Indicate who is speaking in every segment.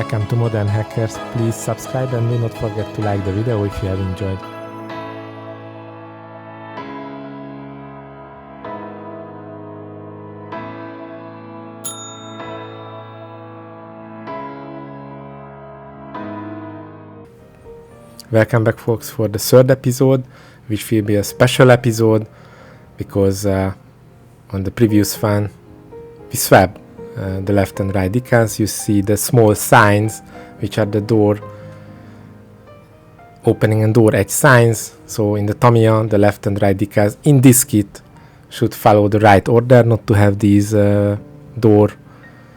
Speaker 1: Welcome to Modern Hackers. Please subscribe and do not forget to like the video if you have enjoyed. Welcome back, folks, for the third episode, which will be a special episode because on the previous one we swapped the left and right decals. You see the small signs which are the door opening and door edge signs. So in the Tamiya, the left and right decals in this kit should follow the right order, not to have these door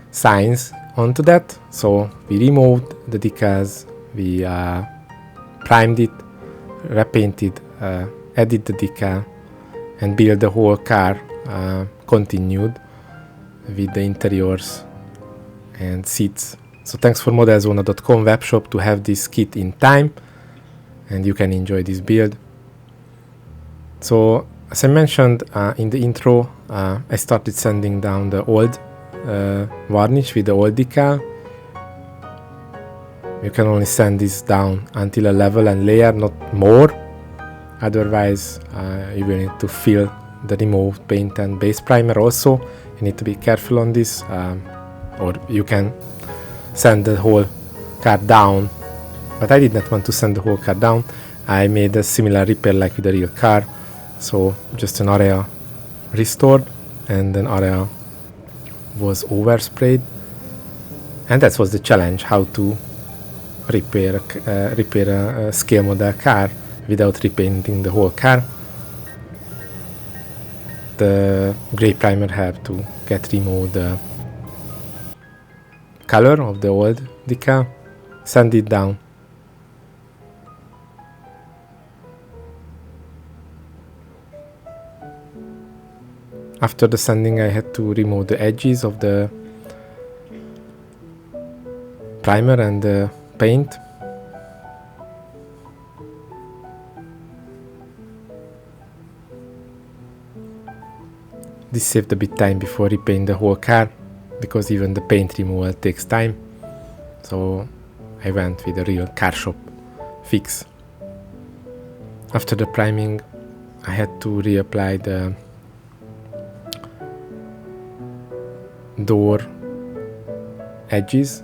Speaker 1: signs onto that. So we removed the decals, we primed it, repainted, added the decal, and built the whole car, continued with the interiors and seats. So thanks for modelzona.com webshop to have this kit in time, and you can enjoy this build. So as I mentioned in the intro, I started sanding down the old varnish with the old decal. You can only sand this down until a level and layer, not more. Otherwise, you will need to fill the removed paint and base primer also. You need to be careful on this, or you can sand the whole car down. But I did not want to sand the whole car down. I made a similar repair like with a real car. So just an area restored and an area was oversprayed. And that was the challenge, how to repair a scale model car without repainting the whole car. The grey primer helped to get removed the color of the old decal, sand it down. After the sanding, I had to remove the edges of the primer and the paint. This saved a bit time before repaint the whole car, because even the paint removal takes time. So I went with a real car shop fix. After the priming, I had to reapply the door edges.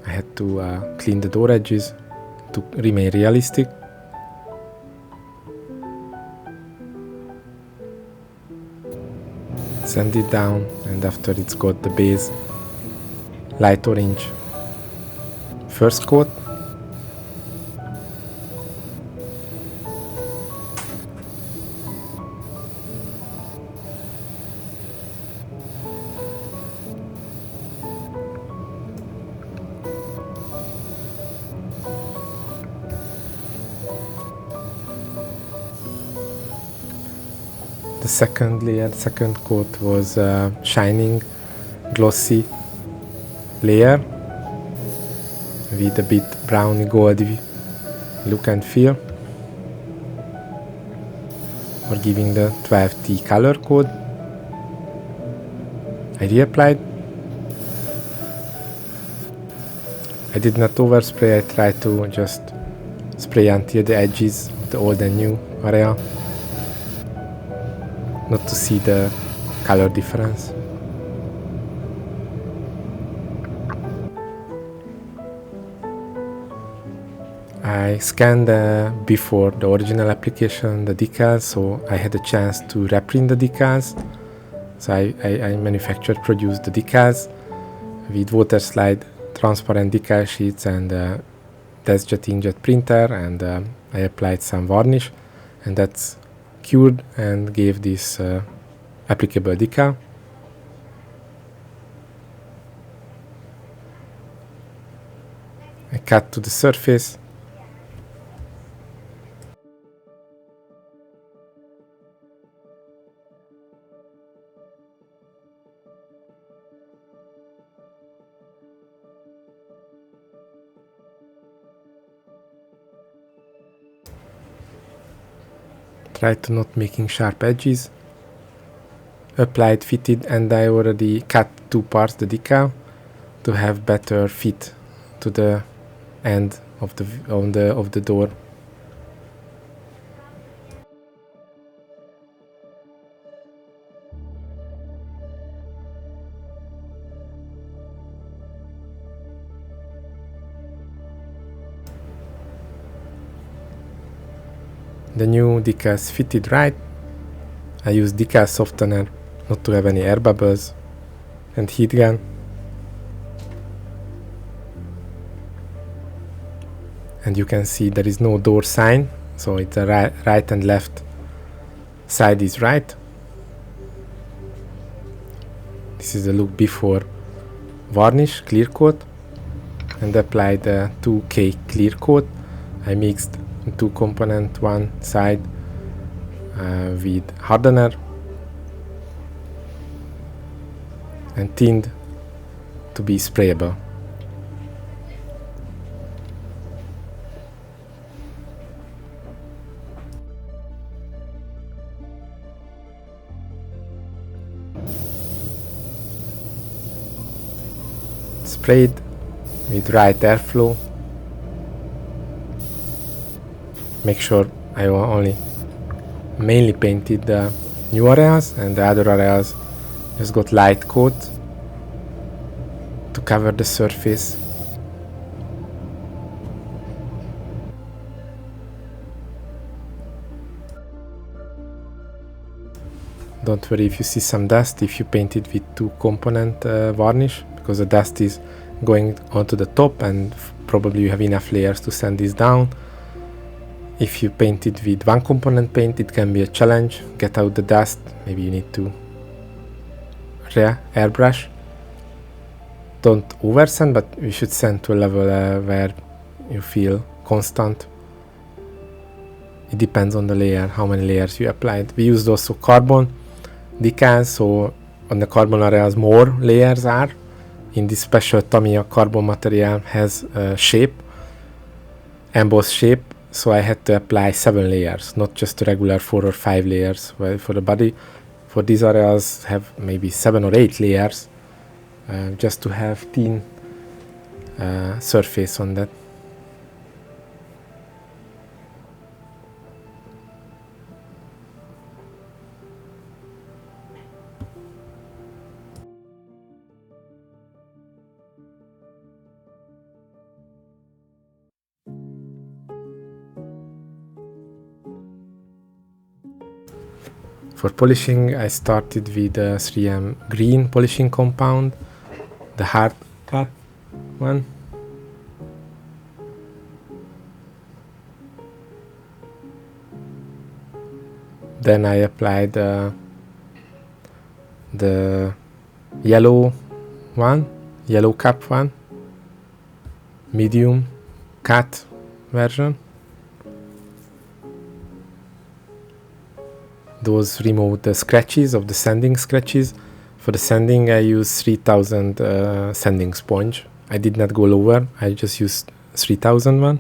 Speaker 1: I had to clean the door edges to remain realistic. Sand it down, and after it's got the base light orange first coat. The second layer, second coat was a shining, glossy layer with a bit browny goldy look and feel, for giving the 12T color code. I reapplied. I did not overspray, I tried to just spray until the edges of the old and new area, not to see the color difference. I scanned before the original application the decals, so I had a chance to reprint the decals. So I produced the decals with water slide transparent decal sheets and test jet inkjet printer, and I applied some varnish, and that's cured and gave this applicable decal. I cut to the surface. Try to not making sharp edges. Applied, fitted, and I already cut two parts the decal to have better fit to the end of the door. The new decals fitted right. I use decal softener not to have any air bubbles, and heat gun. And you can see there is no door sign, so it's a right and left side is right. This is the look before varnish, clear coat, and applied the 2K clear coat. I mixed two component one side with hardener and tinned to be sprayable. Sprayed with right airflow. Make sure I only mainly painted the new areas, and the other areas just got light coat to cover the surface. Don't worry if you see some dust if you paint it with two component varnish, because the dust is going onto the top and probably you have enough layers to sand this down. If you paint it with one component paint, it can be a challenge. Get out the dust. Maybe you need to airbrush. Don't over sand, but you should sand to a level where you feel constant. It depends on the layer, how many layers you applied. We used also carbon decals, so on the carbon areas more layers are. In this special Tamiya carbon material has a shape, embossed shape, so I had to apply 7 layers, not just regular 4 or 5 layers. Well, for the body, for these areas have maybe 7 or 8 layers, just to have thin surface on that. For polishing, I started with the 3M green polishing compound, the hard cut one. Then I applied the yellow one, yellow cap one, medium cut version. Those remove the scratches of the sanding scratches. For the sanding I use 3000 sanding sponge. I did not go lower, I just used 3000 one.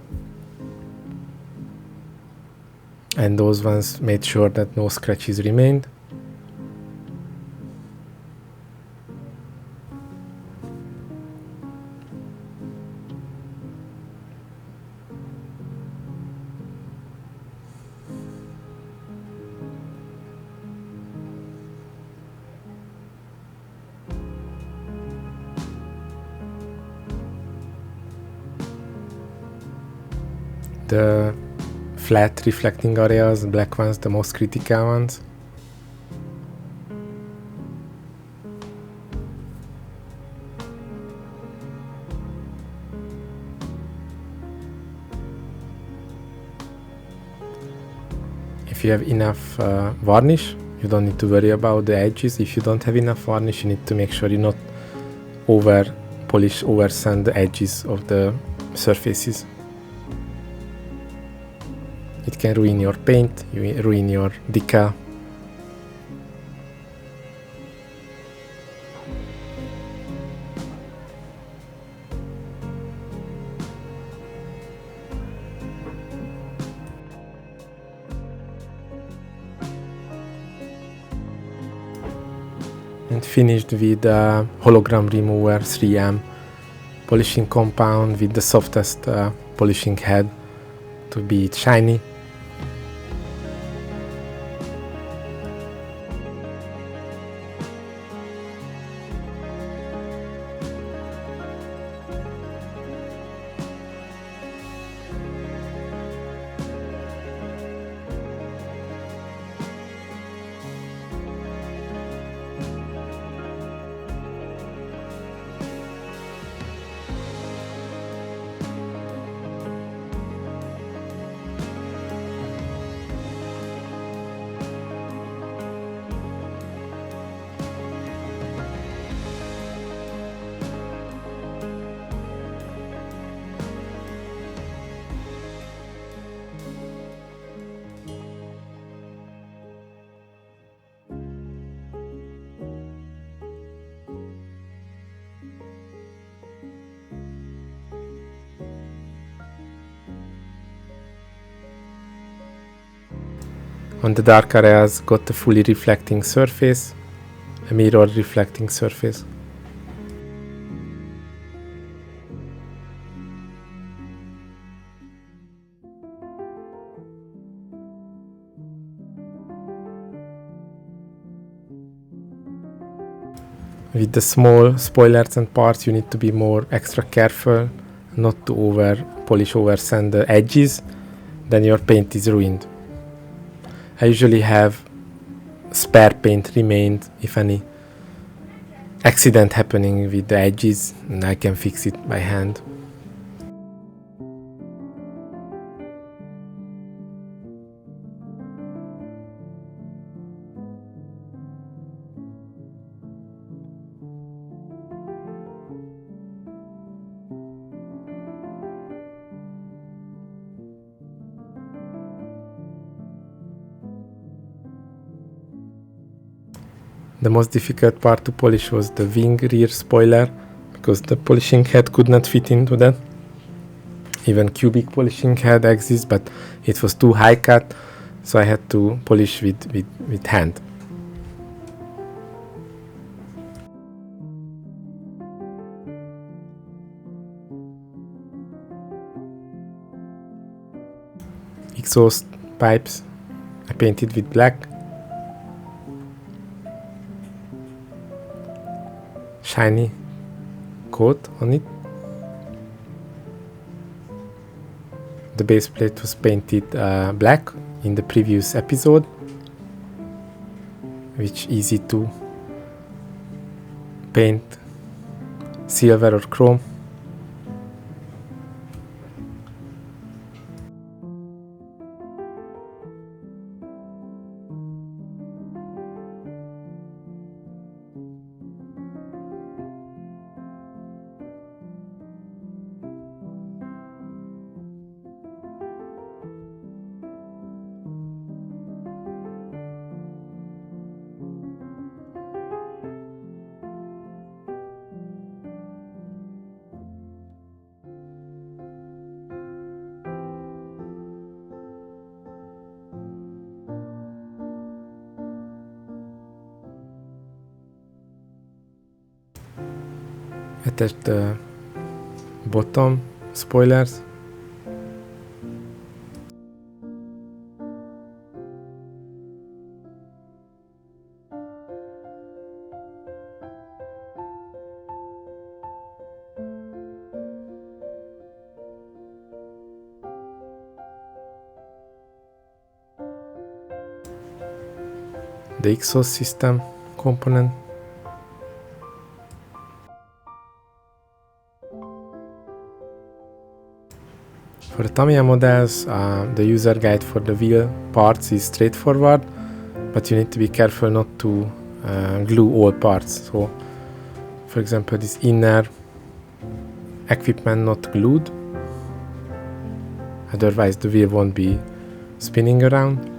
Speaker 1: And those ones made sure that no scratches remained. The flat reflecting areas, black ones, the most critical ones. If you have enough varnish, you don't need to worry about the edges. If you don't have enough varnish, you need to make sure you not over polish, over sand the edges of the surfaces. It can ruin your paint, ruin your decal. And finished with hologram remover 3M polishing compound with the softest polishing head to be shiny. On the dark areas got a fully reflecting surface, a mirror reflecting surface. With the small spoilers and parts you need to be more extra careful not to polish over sand the edges, then your paint is ruined. I usually have spare paint remained if any accident happening with the edges, and I can fix it by hand. The most difficult part to polish was the wing rear spoiler, because the polishing head could not fit into that. Even cubic polishing head exists, but it was too high cut, so I had to polish with hand. Exhaust pipes I painted with black. Shiny coat on it. The base plate was painted black in the previous episode, which easy to paint silver or chrome. Attach the bottom spoilers. The exhaust system component. For the Tamiya models, the user guide for the wheel parts is straightforward, but you need to be careful not to glue all parts. So, for example, this inner equipment not glued, otherwise the wheel won't be spinning around.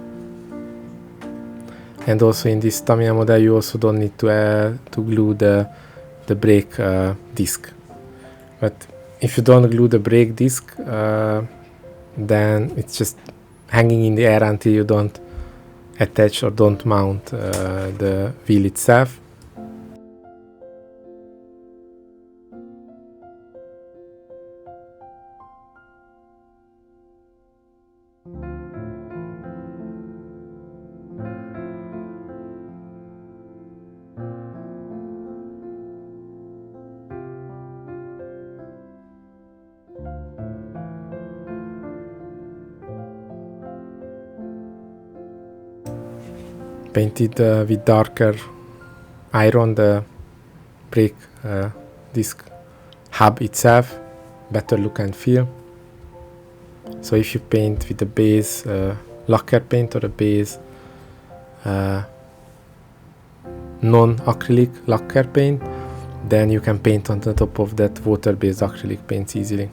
Speaker 1: And also in this Tamiya model you also don't need to glue the brake disc. But if you don't glue the brake disc, then it's just hanging in the air until you don't attach or don't mount the wheel itself. Painted with darker iron the brake disc hub itself, better look and feel. So if you paint with the base lacquer paint or a base non-acrylic lacquer paint, then you can paint on the top of that water-based acrylic paints easily.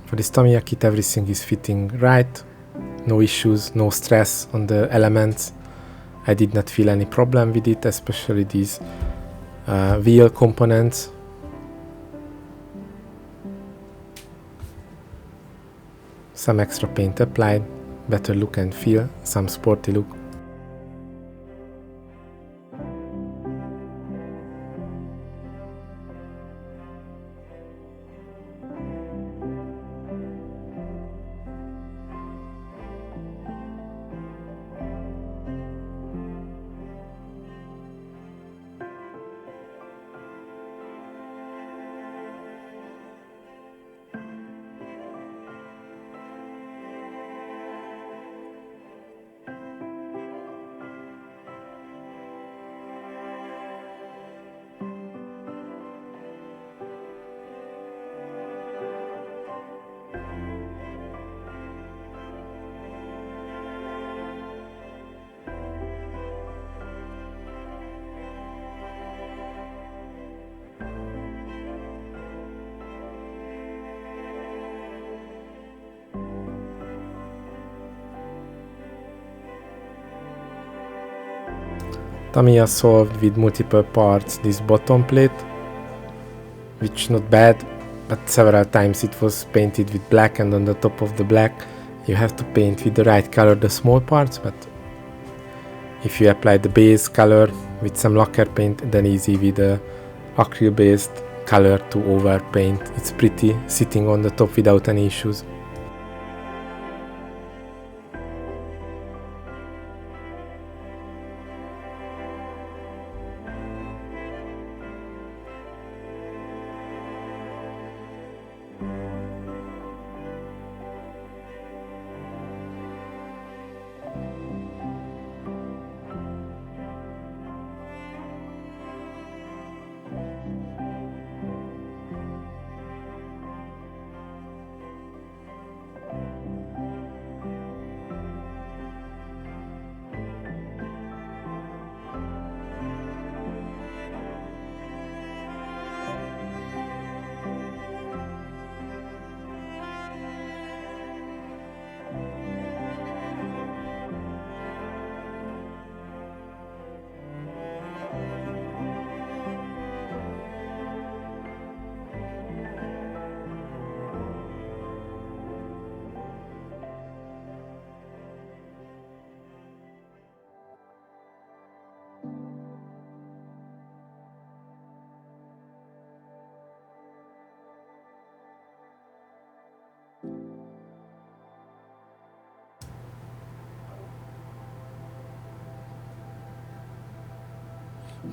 Speaker 1: For this Tamiya kit, everything is fitting right, no issues, no stress on the elements. I did not feel any problem with it, especially these wheel components. Some extra paint applied, better look and feel, some sporty look. Tamiya solved with multiple parts this bottom plate, which not bad, but several times it was painted with black, and on the top of the black you have to paint with the right color the small parts, but if you apply the base color with some lacquer paint, then easy with the acrylic based color to overpaint. It's pretty sitting on the top without any issues.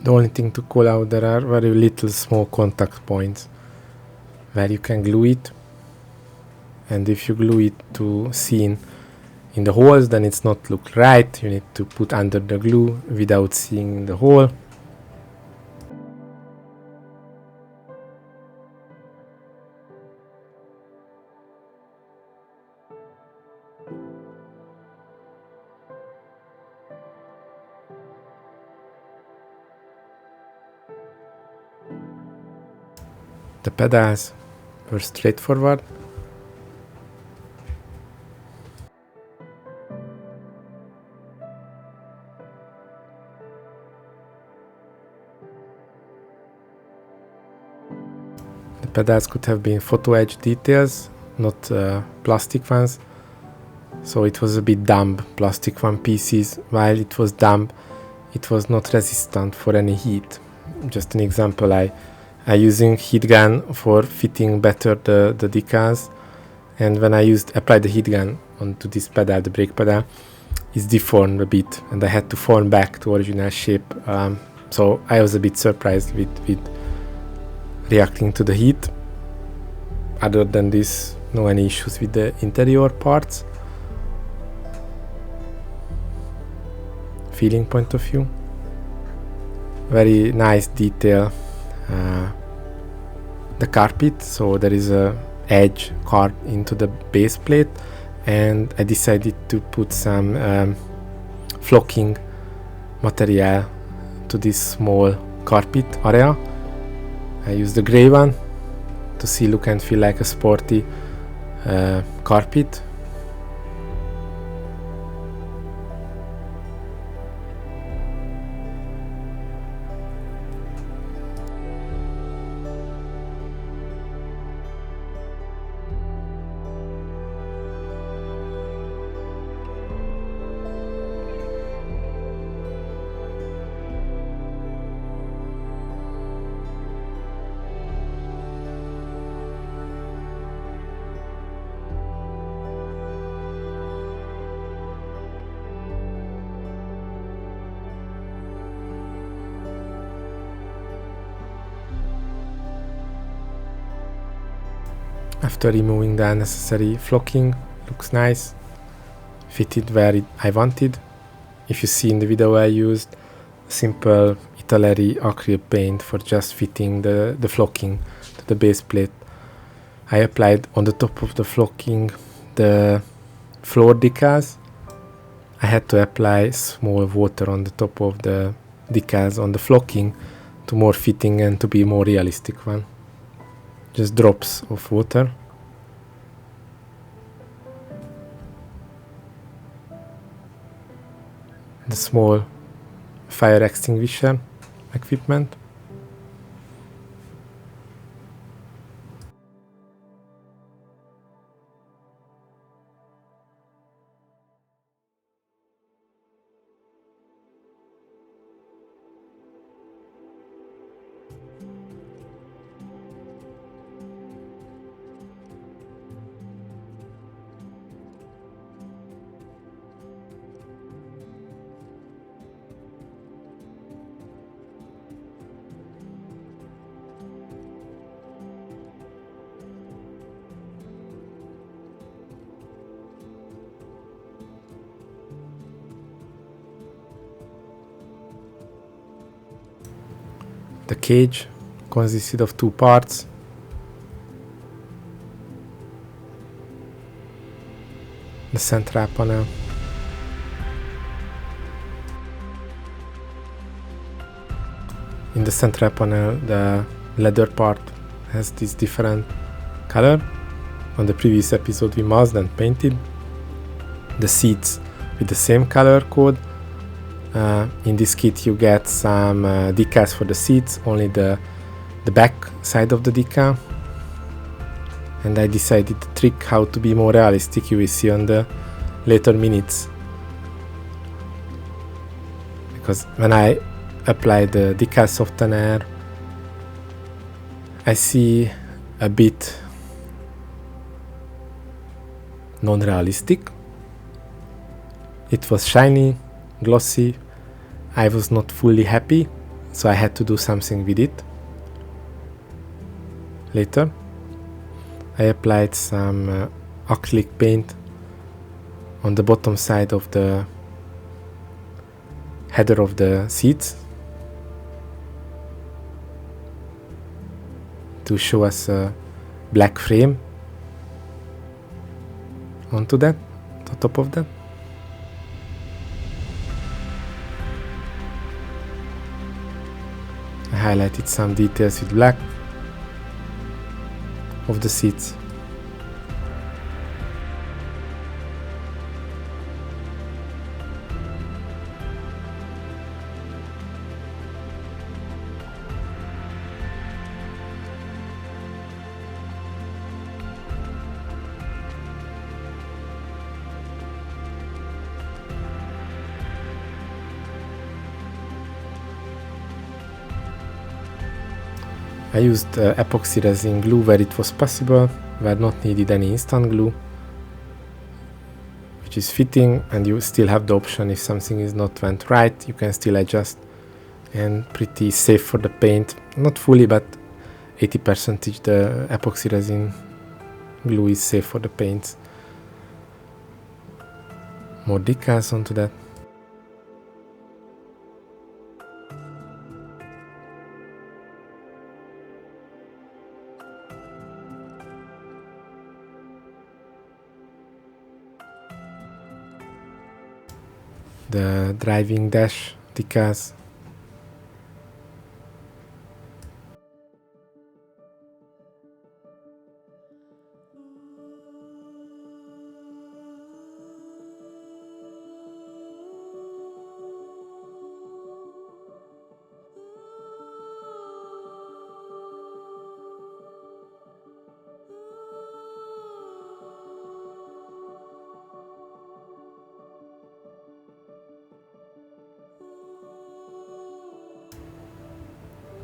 Speaker 1: The only thing to call out, there are very little small contact points where you can glue it, and if you glue it to seam in the holes, then it's not look right. You need to put under the glue without seeing the hole. The pedals were straightforward. The pedals could have been photo edge details, not plastic ones. so it was a bit damp, plastic one pieces. While it was damp, it was not resistant for any heat. Just an example, I using heat gun for fitting better the decals, and when I applied the heat gun onto this pedal, the brake pedal, it's deformed a bit, and I had to form back to original shape. So I was a bit surprised with reacting to the heat. Other than this, no any issues with the interior parts. Feeling point of view, very nice detail. The carpet, so there is a edge carved into the base plate, and I decided to put some flocking material to this small carpet area. I used the gray one to see, look and feel like a sporty carpet. After removing the unnecessary flocking, looks nice, fitted where I wanted. If you see in the video, I used simple Italy acrylic paint for just fitting the flocking to the base plate. I applied on the top of the flocking the floor decals. I had to apply small water on the top of the decals on the flocking to more fitting and to be more realistic one. Just drops of water. The small fire extinguisher equipment. The cage consisted of two parts. The central panel. In the central panel, the leather part has this different color. On the previous episode, we masked and painted the seats with the same color code. In this kit you get some decals for the seats, only the back side of the decal, and I decided the trick how to be more realistic you will see on the later minutes, because when I apply the decal softener I see a bit non-realistic. It was shiny, glossy. I was not fully happy, so I had to do something with it. Later I applied some acrylic paint on the bottom side of the header of the seats to show us a black frame onto that, on top of that. I highlighted some details with black of the seats. I used epoxy resin glue where it was possible, where not needed any instant glue, which is fitting, and you still have the option if something is not went right, you can still adjust, and pretty safe for the paint. Not fully, but 80% the epoxy resin glue is safe for the paints. More decals onto that. The driving dash decals.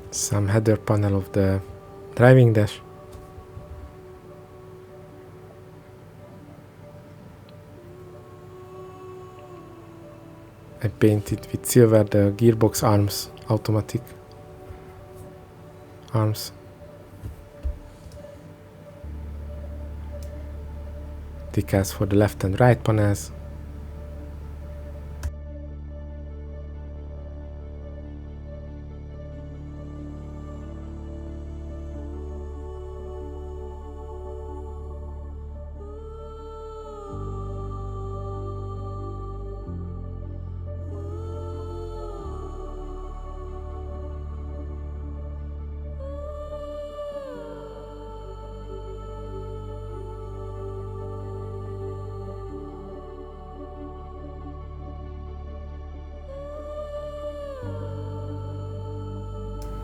Speaker 1: Some header panel of the driving dash. I painted with silver the gearbox arms, automatic arms. Decals for the left and right panels.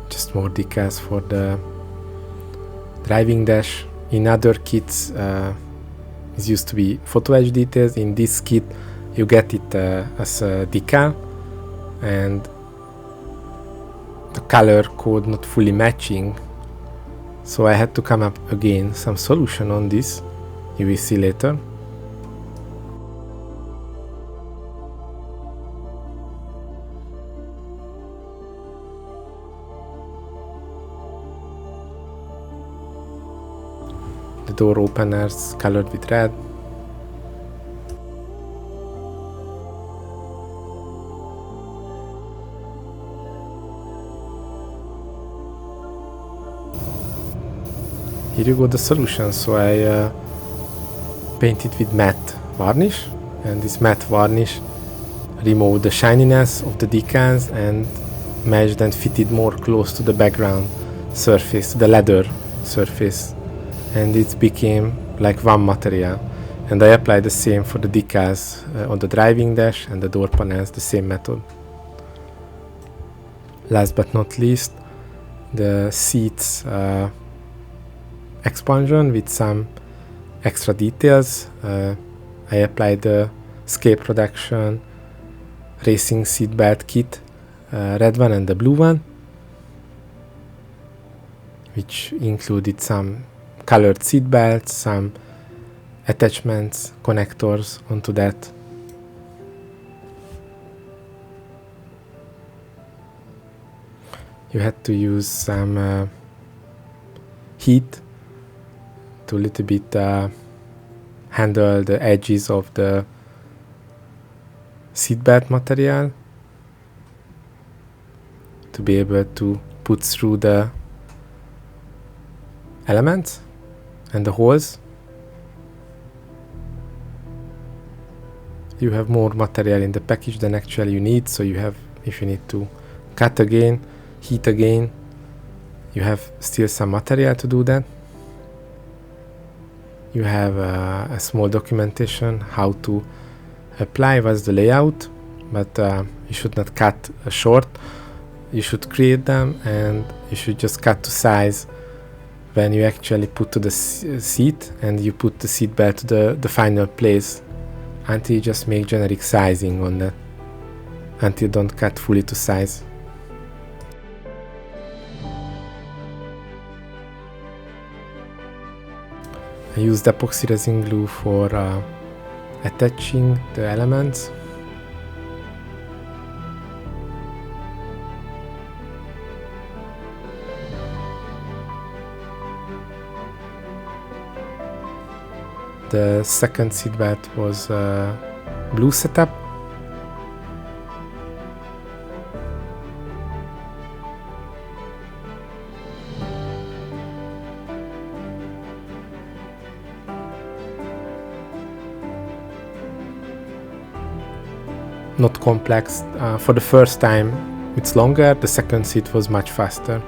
Speaker 1: Just more decals for the driving dash. In other kits it used to be photo edge details. In this kit you get it as a decal, and the color code not fully matching, so I had to come up again some solution on this, you will see later. The door openers colored with red. Here you go the solution. So I painted with matte varnish, and this matte varnish removed the shininess of the decals and meshed and fitted more close to the background surface, the leather surface, and it became like one material. And I applied the same for the decals on the driving dash and the door panels, the same method. Last but not least, the seats expansion with some extra details. I applied the Scale Production racing seat belt kit, red one and the blue one, which included some colored seat belts, some attachments, connectors onto that. You had to use some heat to a little bit handle the edges of the seatbelt material to be able to put through the elements and the holes. You have more material in the package than actually you need, so you have, if you need to cut again, heat again, you have still some material to do that. You have a small documentation how to apply, what's the layout, but you should not cut short. You should create them, and you should just cut to size when you actually put to the seat, and you put the seat belt to the final place, until you just make generic sizing on that, until you don't cut fully to size. I used epoxy resin glue for attaching the elements. The second seatbelt was blue setup. Not complex. For the first time it's longer, the second seat was much faster.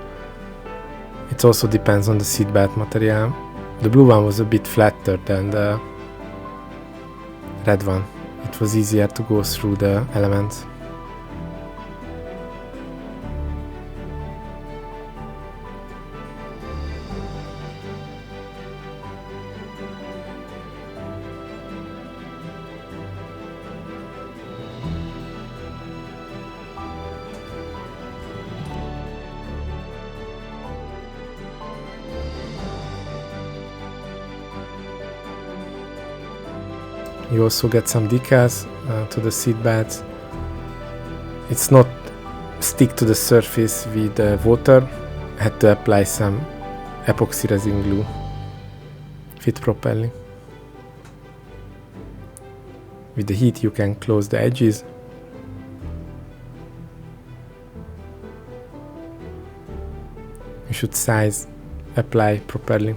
Speaker 1: It also depends on the seatbelt material. The blue one was a bit flatter than the red one. It was easier to go through the elements. You also get some decals to the seat belts. It's not stick to the surface with water. I had to apply some epoxy resin glue. Fit properly. With the heat you can close the edges. You should size, apply properly.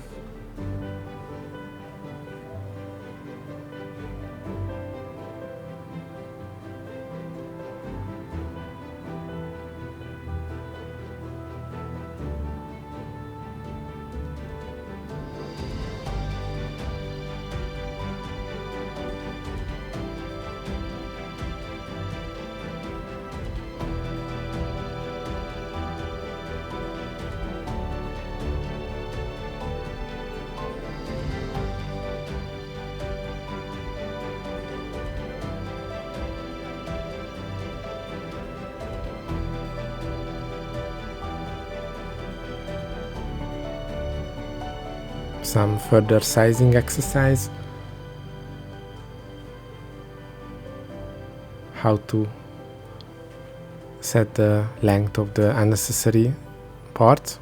Speaker 1: Some further sizing exercise. How to set the length of the unnecessary parts.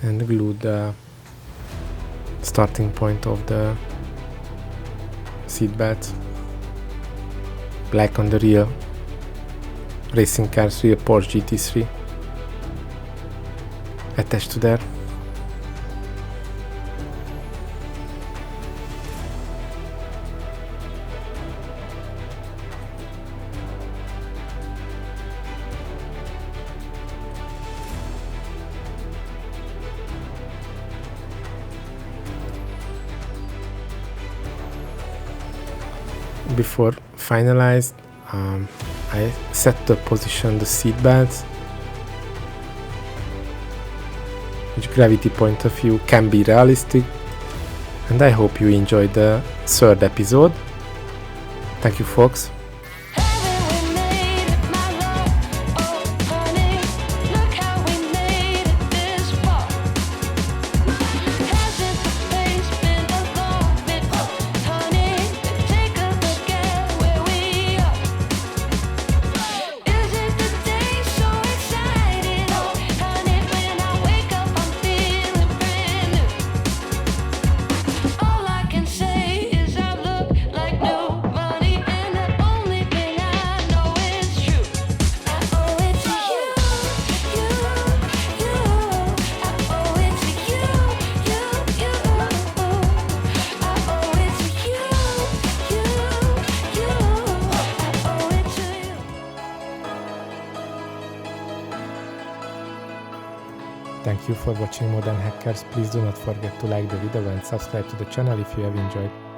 Speaker 1: And glue the starting point of the seat belt. Black on the real racing cars, real Porsche GT3 attached to there. Before finalized, I set the position the seat belts, which gravity point of view can be realistic, and I hope you enjoyed the third episode. Thank you, folks. you for watching Modern Hackers. Please do not forget to like the video and subscribe to the channel if you have enjoyed.